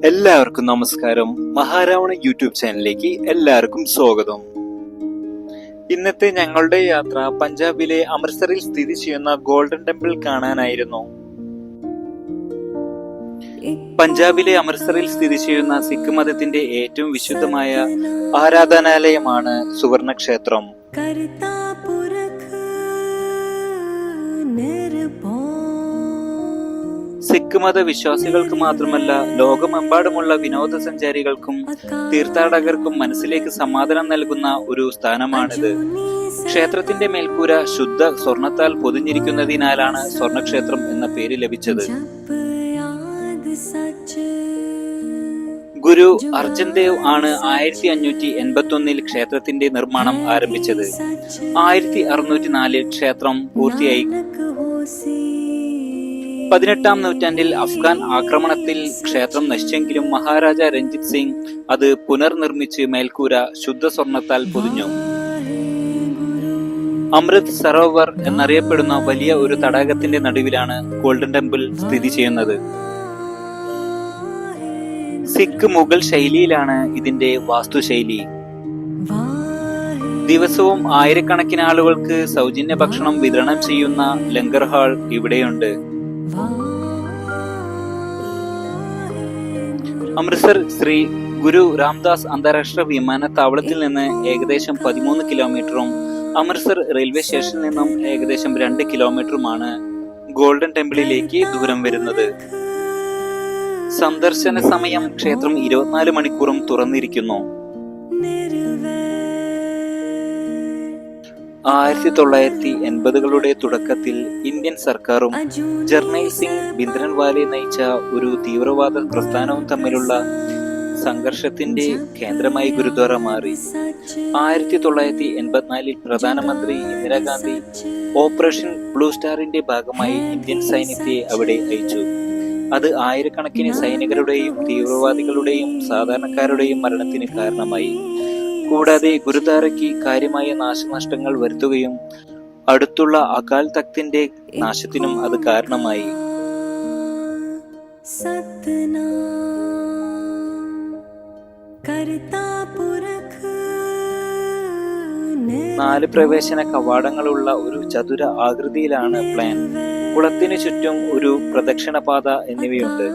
എല്ലാവർക്കും നമസ്കാരം. മഹാരാവണ യൂട്യൂബ് ചാനലിലേക്ക് എല്ലാവർക്കും സ്വാഗതം. ഇന്നത്തെ ഞങ്ങളുടെ യാത്ര പഞ്ചാബിലെ അമൃത്സറിൽ സ്ഥിതി ചെയ്യുന്ന ഗോൾഡൻ ടെമ്പിൾ കാണാനായിരുന്നു. പഞ്ചാബിലെ അമൃത്സറിൽ സ്ഥിതി ചെയ്യുന്ന സിഖ് മതത്തിന്റെ ഏറ്റവും വിശുദ്ധമായ ആരാധനാലയമാണ് സുവർണ ക്ഷേത്രം. സിഖ് മത വിശ്വാസികൾക്ക് മാത്രമല്ല, ലോകമെമ്പാടുമുള്ള വിനോദസഞ്ചാരികൾക്കും തീർത്ഥാടകർക്കും മനസ്സിലേക്ക് സമാധാനം നൽകുന്ന ഒരു സ്ഥാനമാണിത്. ക്ഷേത്രത്തിന്റെ മേൽക്കൂര ശുദ്ധ സ്വർണത്താൽ പൊതിഞ്ഞിരിക്കുന്നതിനാലാണ് സ്വർണക്ഷേത്രം എന്ന പേര് ലഭിച്ചത്. ഗുരു അർജൻ ദേവ് ആണ് 1581 ക്ഷേത്രത്തിന്റെ നിർമ്മാണം ആരംഭിച്ചത്. 1604 ക്ഷേത്രം പൂർത്തിയായി. 18-ാം നൂറ്റാണ്ടിൽ അഫ്ഗാൻ ആക്രമണത്തിൽ ക്ഷേത്രം നശിച്ചെങ്കിലും മഹാരാജ രഞ്ജിത് സിംഗ് അത് പുനർനിർമ്മിച്ച് മേൽക്കൂര ശുദ്ധ സ്വർണത്താൽ പൊതിഞ്ഞു. അമൃത് സരോവർ എന്നറിയപ്പെടുന്ന വലിയ ഒരു തടാകത്തിന്റെ നടുവിലാണ് ഗോൾഡൻ ടെമ്പിൾ സ്ഥിതി ചെയ്യുന്നത്. സിഖ് മുഗൾ ശൈലിയിലാണ് ഇതിന്റെ വാസ്തുശൈലി. ദിവസവും ആയിരക്കണക്കിന് ആളുകൾക്ക് സൗജന്യ ഭക്ഷണം വിതരണം ചെയ്യുന്ന ലങ്കർ ഹാൾ ഇവിടെയുണ്ട്. അമൃത്സർ ശ്രീ ഗുരു രാംദാസ് അന്താരാഷ്ട്ര വിമാനത്താവളത്തിൽ നിന്ന് ഏകദേശം 13 കിലോമീറ്ററും അമൃത്സർ റെയിൽവേ സ്റ്റേഷനിൽ നിന്നും ഏകദേശം 2 കിലോമീറ്ററുമാണ് ഗോൾഡൻ ടെമ്പിളിലേക്ക് ദൂരം വരുന്നത്. സന്ദർശന സമയം ക്ഷേത്രം 24 മണിക്കൂറും തുറന്നിരിക്കുന്നു. 1980-കളുടെ തുടക്കത്തിൽ ഇന്ത്യൻ സർക്കാരും ജർണൈൽ സിംഗ് ഭിന്ദ്രൻവാലെ നയിച്ച ഒരു തീവ്രവാദ പ്രസ്ഥാനവും തമ്മിലുള്ള സംഘർഷത്തിന്റെ കേന്ദ്രമായി ഗുരുദ്വാര മാറി. 1984-ൽ പ്രധാനമന്ത്രി ഇന്ദിരാഗാന്ധി ഓപ്പറേഷൻ ബ്ലൂ സ്റ്റാറിന്റെ ഭാഗമായി ഇന്ത്യൻ സൈന്യത്തെ അവിടെ അയച്ചു. അത് ആയിരക്കണക്കിന് സൈനികരുടെയും തീവ്രവാദികളുടെയും സാധാരണക്കാരുടെയും മരണത്തിന് കാരണമായി. കൂടാതെ ഗുരുദ്വാരയ്ക്ക് കാര്യമായ നാശനഷ്ടങ്ങൾ വരുത്തുകയും അടുത്തുള്ള അകാൽ തഖ്തിന്റെ നാശത്തിനും അത് കാരണമായി. നാല് പ്രവേശന കവാടങ്ങളുള്ള ഒരു ചതുര ആകൃതിയിലാണ് പ്ലാൻ. കുളത്തിനു ചുറ്റും ഒരു പ്രദക്ഷിണപാത എന്നിവയുണ്ട്.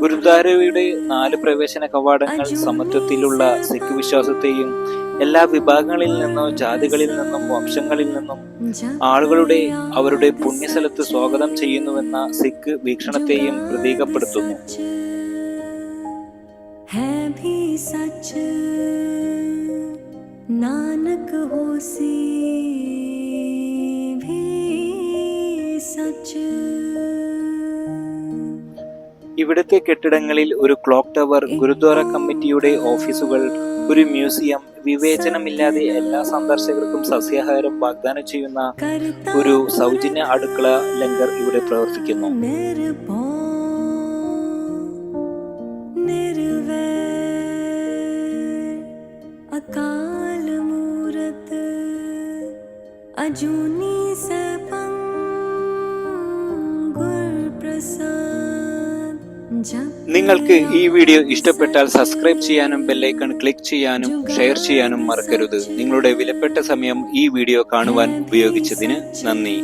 ഗുരുദ്വാരയുടെ 4 പ്രവേശന കവാടങ്ങൾ സമത്വത്തിലുള്ള സിഖ് വിശ്വാസത്തെയും എല്ലാ വിഭാഗങ്ങളിൽ നിന്നും ജാതികളിൽ നിന്നും വംശങ്ങളിൽ നിന്നും ആളുകളുടെ അവരുടെ പുണ്യസ്ഥലത്ത് സ്വാഗതം ചെയ്യുന്നുവെന്ന സിഖ് വീക്ഷണത്തെയും പ്രതീകപ്പെടുത്തുന്നു. ഇവിടുത്തെ കെട്ടിടങ്ങളിൽ ഒരു ക്ലോക്ക് ടവർ, ഗുരുദ്വാര കമ്മിറ്റിയുടെ ഓഫീസുകൾ, ഒരു മ്യൂസിയം, വിവേചനമില്ലാതെ എല്ലാ സന്ദർശകർക്കും സസ്യാഹാരം വാഗ്ദാനം ചെയ്യുന്ന ഒരു സൗജന്യ അടുക്കള ലങ്കർ ഇവിടെ പ്രവർത്തിക്കുന്നു. നിങ്ങൾക്ക് ഈ വീഡിയോ ഇഷ്ടപ്പെട്ടാൽ സബ്സ്ക്രൈബ് ചെയ്യാനും ബെല്ലൈക്കൺ ക്ലിക്ക് ചെയ്യാനും ഷെയർ ചെയ്യാനും മറക്കരുത്. നിങ്ങളുടെ വിലപ്പെട്ട സമയം ഈ വീഡിയോ കാണുവാൻ ഉപയോഗിച്ചതിന് നന്ദി.